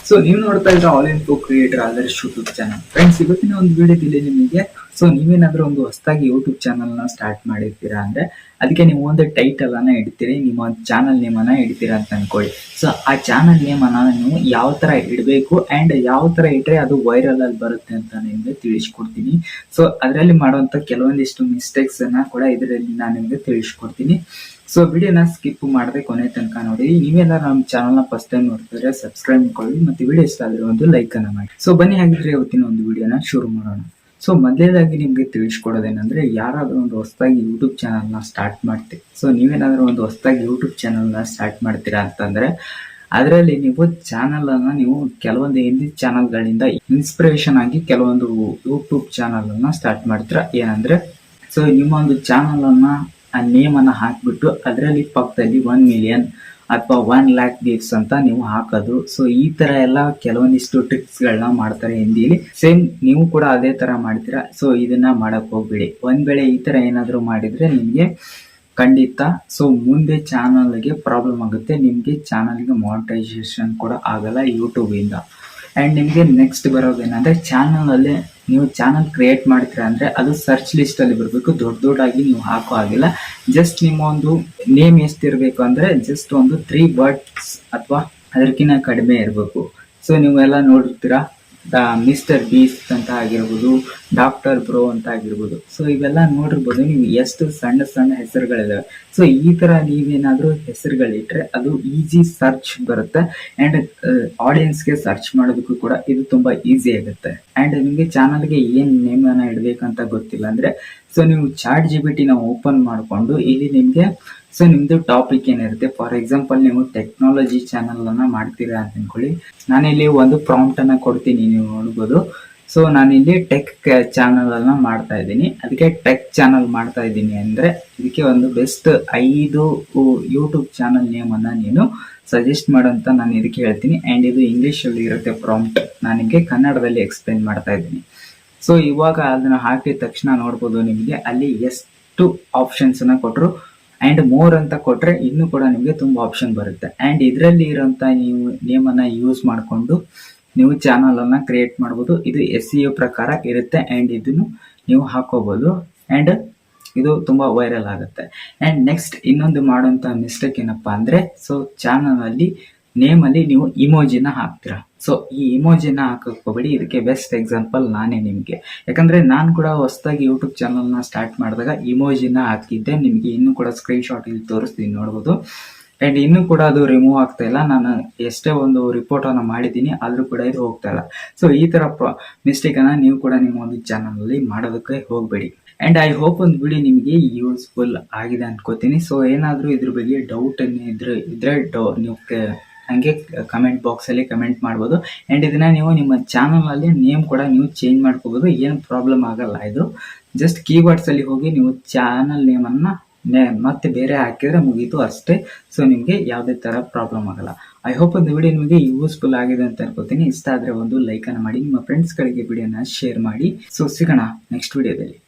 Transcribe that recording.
So ನೀವು ನೋಡ್ತಾ ಇದ್ರೆ all in creator Adarsh YouTube channel. Friends, ಇವತ್ತಿನ ಒಂದು ವಿಡಿಯೋದಲ್ಲಿ ನಿಮಗೆ ನೀವೇನಾದ್ರೂ ಒಂದು ಹೊಸದಾಗಿ ಯೂಟ್ಯೂಬ್ ಚಾನಲ್ ನ ಸ್ಟಾರ್ಟ್ ಮಾಡಿರ್ತೀರಾ ಅಂದ್ರೆ ಅದಕ್ಕೆ ನೀವು ಒಂದು ಟೈಟಲ್ ಅನ್ನ ಇಡ್ತೀರಿ, ನಿಮ್ಮ ಚಾನಲ್ ನೇಮ್ ಅನ್ನ ಇಡ್ತೀರಾ ಅಂತ ಅನ್ಕೊಳ್ಳಿ. ಸೊ ಆ ಚಾನಲ್ ನೇಮ್ ಅನ್ನ ನೀವು ಯಾವ ತರ ಇಡಬೇಕು ಅಂಡ್ ಯಾವ ತರ ಇಟ್ರೆ ಅದು ವೈರಲ್ ಅಲ್ಲಿ ಬರುತ್ತೆ ಅಂತ ನಿಮ್ಗೆ ತಿಳಿಸ್ಕೊಡ್ತೀನಿ. ಸೊ ಅದರಲ್ಲಿ ಮಾಡುವಂತ ಕೆಲವೊಂದಿಷ್ಟು ಮಿಸ್ಟೇಕ್ಸ್ ಅನ್ನ ಕೂಡ ಇದರಲ್ಲಿ ನಾನು ನಿಮ್ಗೆ ತಿಳಿಸ್ಕೊಡ್ತೀನಿ. ಸೊ ವಿಡಿಯೋನ ಸ್ಕಿಪ್ ಮಾಡದೆ ಕೊನೆ ತನಕ ನೋಡಿ. ನೀವೇನಾದ್ರು ನಮ್ಮ ಚಾನಲ್ ನ ಫಸ್ಟ್ ಟೈಮ್ ನೋಡ್ತಿದ್ರೆ ಸಬ್ಸ್ಕ್ರೈಬ್ ಮಾಡ್ಕೊಳ್ಳಿ, ಮತ್ತೆ ವಿಡಿಯೋ ಇಷ್ಟ ಆದ್ರೆ ಒಂದು ಲೈಕ್ ಅನ್ನ ಮಾಡಿ. ಸೊ ಬನ್ನಿ, ಹಾಗಿದ್ರೆ ಇವತ್ತಿನ ಒಂದು ವಿಡಿಯೋನ ಶುರು ಮಾಡೋಣ. ಸೊ ಮೊದಲೇದಾಗಿ ನಿಮ್ಗೆ ತಿಳಿಸ್ಕೊಡೋದೇನಂದ್ರೆ, ಯಾರಾದ್ರೂ ಒಂದು ಹೊಸದಾಗಿ ಯೂಟ್ಯೂಬ್ ಚಾನಲ್ ನ ಸ್ಟಾರ್ಟ್ ಮಾಡ್ತೀವಿ. ಸೊ ನೀವೇನಾದ್ರೂ ಒಂದು ಹೊಸದಾಗಿ ಯೂಟ್ಯೂಬ್ ಚಾನಲ್ ನ ಸ್ಟಾರ್ಟ್ ಮಾಡ್ತೀರಾ ಅಂತಂದ್ರೆ ಅದರಲ್ಲಿ ನೀವು ಚಾನಲ್ ಅನ್ನ ನೀವು ಕೆಲವೊಂದು ಹಿಂದಿ ಚಾನಲ್ಗಳಿಂದ ಇನ್ಸ್ಪಿರೇಷನ್ ಆಗಿ ಕೆಲವೊಂದು ಯೂಟ್ಯೂಬ್ ಚಾನಲ್ ಅನ್ನ ಸ್ಟಾರ್ಟ್ ಮಾಡ್ತೀರಾ. ಏನಂದ್ರೆ, ಸೊ ನಿಮ್ಮ ಒಂದು ಚಾನಲ್ ಅನ್ನ ಆ ನೇಮ್ ಅನ್ನ ಹಾಕ್ಬಿಟ್ಟು ಅದರಲ್ಲಿ ಪಕ್ಕದಲ್ಲಿ 1 ಮಿಲಿಯನ್ ಅಥವಾ 1 ಲ್ಯಾಕ್ ವ್ಯೂಸ್ ಅಂತ ನೀವು ಹಾಕೋದು. ಸೊ ಈ ತರ ಎಲ್ಲ ಕೆಲವೊಂದಿಷ್ಟು ಟ್ರಿಕ್ಸ್ ಗಳನ್ನ ಮಾಡ್ತಾರೆ ಹಿಂದಿಲಿ. ಸೇಮ್ ನೀವು ಕೂಡ ಅದೇ ತರ ಮಾಡ್ತೀರಾ. ಸೊ ಇದನ್ನ ಮಾಡಕ್ ಹೋಗ್ಬೇಡಿ. ಒಂದ್ ವೇಳೆ ಈ ತರ ಏನಾದ್ರು ಮಾಡಿದ್ರೆ ನಿಮ್ಗೆ ಖಂಡಿತ ಸೊ ಮುಂದೆ ಚಾನಲ್ಗೆ ಪ್ರಾಬ್ಲಮ್ ಆಗುತ್ತೆ. ನಿಮ್ಗೆ ಚಾನಲ್ಗೆ ಮಾನಿಟೈಸೇಷನ್ ಕೂಡ ಆಗಲ್ಲ ಯೂಟ್ಯೂಬ್ ಇಂದ. ಅಂಡ್ ನಿಮ್ಗೆ ನೆಕ್ಸ್ಟ್ ಬರೋದೇನಂದ್ರೆ, ಚಾನಲ್ ಅಲ್ಲಿ ನೀವು ಚಾನಲ್ ಕ್ರಿಯೇಟ್ ಮಾಡ್ತೀರಾ ಅಂದ್ರೆ ಅದು ಸರ್ಚ್ ಲಿಸ್ಟ್ ಅಲ್ಲಿ ಬರಬೇಕು. ದೊಡ್ಡದಾಗಿ ನೀವು ಹಾಕೋ ಆಗಿಲ್ಲ. ಜಸ್ಟ್ ನಿಮ್ಮ ಒಂದು ನೇಮ್ ಎಷ್ಟಿರ್ಬೇಕು ಅಂದ್ರೆ ಜಸ್ಟ್ ಒಂದು 3 ವರ್ಡ್ಸ್ ಅಥವಾ ಅದಕ್ಕಿಂತ ಕಡಿಮೆ ಇರಬೇಕು. ಸೊ ನೀವೆಲ್ಲ ನೋಡಿರ್ತೀರಾ, ಮಿಸ್ಟರ್ ಬೀಸ್ಟ್ ಅಂತ ಆಗಿರ್ಬೋದು, ಡಾಕ್ಟರ್ ಬ್ರೋ ಅಂತ ಆಗಿರ್ಬೋದು. ಸೊ ಇವೆಲ್ಲ ನೋಡಿರ್ಬೋದು ನೀವು, ಎಷ್ಟು ಸಣ್ಣ ಸಣ್ಣ ಹೆಸರುಗಳಿದಾವೆ. ಸೊ ಈ ತರ ನೀವೇನಾದ್ರೂ ಹೆಸರುಗಳಿಟ್ರೆ ಅದು ಈಸಿ ಸರ್ಚ್ ಬರುತ್ತೆ ಅಂಡ್ ಆಡಿಯನ್ಸ್ಗೆ ಸರ್ಚ್ ಮಾಡೋದಕ್ಕೂ ಕೂಡ ಇದು ತುಂಬಾ ಈಸಿ ಆಗುತ್ತೆ. ಅಂಡ್ ನಿಮ್ಗೆ ಚಾನಲ್ಗೆ ಏನ್ ನೇಮ್ ಅನ್ನ ಇಡ್ಬೇಕಂತ ಗೊತ್ತಿಲ್ಲ ಅಂದ್ರೆ, ಸೊ ನೀವು ಚಾಟ್ ಜಿಪಿಟಿ ನ ಓಪನ್ ಮಾಡಿಕೊಂಡು ಇಲ್ಲಿ ನಿಮ್ಗೆ ಸೊ ನಿಮ್ದು ಟಾಪಿಕ್ ಏನಿರುತ್ತೆ, ಫಾರ್ ಎಕ್ಸಾಂಪಲ್ ನೀವು ಟೆಕ್ನಾಲಜಿ ಚಾನಲ್ ಅನ್ನ ಮಾಡ್ತೀರಾ ಅಂತ ಅನ್ಕೊಳ್ಳಿ. ನಾನಿಲ್ಲಿ ಒಂದು ಪ್ರಾಂಪ್ಟ್ ಅನ್ನ ಕೊಡ್ತೀನಿ, ನೀವು ನೋಡ್ಬೋದು. ಸೊ ನಾನಿಲ್ಲಿ ಟೆಕ್ ಚಾನಲ್ ಅನ್ನ ಮಾಡ್ತಾ ಇದ್ದೀನಿ. ಅದಕ್ಕೆ ಟೆಕ್ ಚಾನಲ್ ಮಾಡ್ತಾ ಇದ್ದೀನಿ ಅಂದ್ರೆ ಇದಕ್ಕೆ ಒಂದು ಬೆಸ್ಟ್ 5 ಯೂಟ್ಯೂಬ್ ಚಾನಲ್ ನೇಮ್ ಅನ್ನ ನೀನು ಸಜೆಸ್ಟ್ ಮಾಡಂತ ನಾನು ಇದಕ್ಕೆ ಹೇಳ್ತೀನಿ. ಅಂಡ್ ಇದು ಇಂಗ್ಲಿಷ್ ಅಲ್ಲಿ ಇರುತ್ತೆ ಪ್ರಾಂಪ್ಟ್, ನಾನು ನಿಮಗೆ ಕನ್ನಡದಲ್ಲಿ ಎಕ್ಸ್ಪ್ಲೈನ್ ಮಾಡ್ತಾ ಇದ್ದೀನಿ. ಸೊ ಇವಾಗ ಅದನ್ನ ಹಾಕಿದ ತಕ್ಷಣ ನೋಡ್ಬೋದು ನಿಮಗೆ ಅಲ್ಲಿ ಎಷ್ಟು ಆಪ್ಷನ್ಸ್ ಅನ್ನ ಕೊಟ್ಟರು. ಅಂಡ್ ಮೋರ್ ಅಂತ ಕೊಟ್ರೆ ಇನ್ನು ಕೂಡ ನಿಮಗೆ ತುಂಬಾ ಆಪ್ಷನ್ ಬರುತ್ತೆ. ಅಂಡ್ ಇದರಲ್ಲಿ ಇರೋಂತ ನೀವು ನೇಮ್ ಅನ್ನ ಯೂಸ್ ಮಾಡಿಕೊಂಡು ನೀವು ಚಾನಲ್ ಅನ್ನ ಕ್ರಿಯೇಟ್ ಮಾಡಬಹುದು. ಇದು SEO ಪ್ರಕಾರ ಇರುತ್ತೆ ಅಂಡ್ ಇದನ್ನು ನೀವು ಹಾಕೋಬಹುದು ಅಂಡ್ ಇದು ತುಂಬಾ ವೈರಲ್ ಆಗುತ್ತೆ. ಅಂಡ್ ನೆಕ್ಸ್ಟ್ ಇನ್ನೊಂದು ಮಾಡುವಂತ ಮಿಸ್ಟೇಕ್ ಏನಪ್ಪಾ ಅಂದ್ರೆ, ಸೊ ಚಾನಲ್ ಅಲ್ಲಿ ನೇಮ್ ಅಲ್ಲಿ ನೀವು ಇಮೋಜಿನ ಹಾಕ್ತೀರಾ. ಸೊ ಈ ಇಮೋಜಿನ ಹಾಕಕ್ ಹೋಗ್ಬೇಡಿ. ಇದಕ್ಕೆ ಬೆಸ್ಟ್ ಎಕ್ಸಾಂಪಲ್ ನಾನೇ ನಿಮ್ಗೆ. ಯಾಕಂದ್ರೆ ನಾನು ಕೂಡ ಹೊಸದಾಗಿ ಯೂಟ್ಯೂಬ್ ಚಾನಲ್ ನ ಸ್ಟಾರ್ಟ್ ಮಾಡಿದಾಗ ಇಮೋಜಿನ ಹಾಕಿದ್ದೆ. ನಿಮ್ಗೆ ಇನ್ನೂ ಕೂಡ ಸ್ಕ್ರೀನ್ ಶಾಟ್ ಇಲ್ಲಿ ತೋರಿಸ್ತೀನಿ, ನೋಡ್ಬೋದು. ಅಂಡ್ ಇನ್ನೂ ಕೂಡ ಅದು ರಿಮೂವ್ ಆಗ್ತಾ ಇಲ್ಲ. ನಾನು ಎಷ್ಟೇ ಒಂದು ರಿಪೋರ್ಟ್ ಅನ್ನ ಮಾಡಿದ್ದೀನಿ ಆದ್ರೂ ಕೂಡ ಇದು ಹೋಗ್ತಾ ಇಲ್ಲ. ಸೊ ಈ ತರ ಮಿಸ್ಟೇಕ್ ಅನ್ನ ನೀವು ಕೂಡ ನಿಮ್ಮ ಒಂದು ಚಾನಲ್ ಅಲ್ಲಿ ಮಾಡೋದಕ್ಕೆ ಹೋಗ್ಬೇಡಿ. ಅಂಡ್ ಐ ಹೋಪ್ ಒಂದು ವಿಡಿಯೋ ನಿಮಗೆ ಯೂಸ್ಫುಲ್ ಆಗಿದೆ ಅನ್ಕೋತೀನಿ. ಸೊ ಏನಾದ್ರೂ ಇದ್ರ ಬಗ್ಗೆ ಡೌಟ್ ಇದ್ರೆ ನೀವು ಹಂಗೆ ಕಮೆಂಟ್ ಬಾಕ್ಸ್ ಅಲ್ಲಿ ಕಮೆಂಟ್ ಮಾಡ್ಬೋದು. ಅಂಡ್ ಇದನ್ನ ನೀವು ನಿಮ್ಮ ಚಾನಲ್ ಅಲ್ಲಿ ನೇಮ್ ಕೂಡ ನೀವು ಚೇಂಜ್ ಮಾಡ್ಕೋಬಹುದು. ಏನು ಪ್ರಾಬ್ಲಮ್ ಆಗಲ್ಲ. ಇದು ಜಸ್ಟ್ ಕೀವರ್ಡ್ಸ್ ಅಲ್ಲಿ ಹೋಗಿ ನೀವು ಚಾನಲ್ ನೇಮ್ ಅನ್ನ ಮತ್ತೆ ಬೇರೆ ಹಾಕಿದ್ರೆ ಮುಗೀತು ಅಷ್ಟೇ. ಸೊ ನಿಮ್ಗೆ ಯಾವುದೇ ತರ ಪ್ರಾಬ್ಲಮ್ ಆಗಲ್ಲ. ಐ ಹೋಪ್ ಒಂದು ವಿಡಿಯೋ ನಿಮಗೆ ಯೂಸ್ಫುಲ್ ಆಗಿದೆ ಅಂತ ಅನ್ಕೋತೀನಿ. ಇಷ್ಟ ಆದ್ರೆ ಒಂದು ಲೈಕ್ ಅನ್ನ ಮಾಡಿ, ನಿಮ್ಮ ಫ್ರೆಂಡ್ಸ್ ಗಳಿಗೆ ವಿಡಿಯೋನ ಶೇರ್ ಮಾಡಿ. ಸೊ ಸಿಗೋಣ ನೆಕ್ಸ್ಟ್ ವಿಡಿಯೋದಲ್ಲಿ.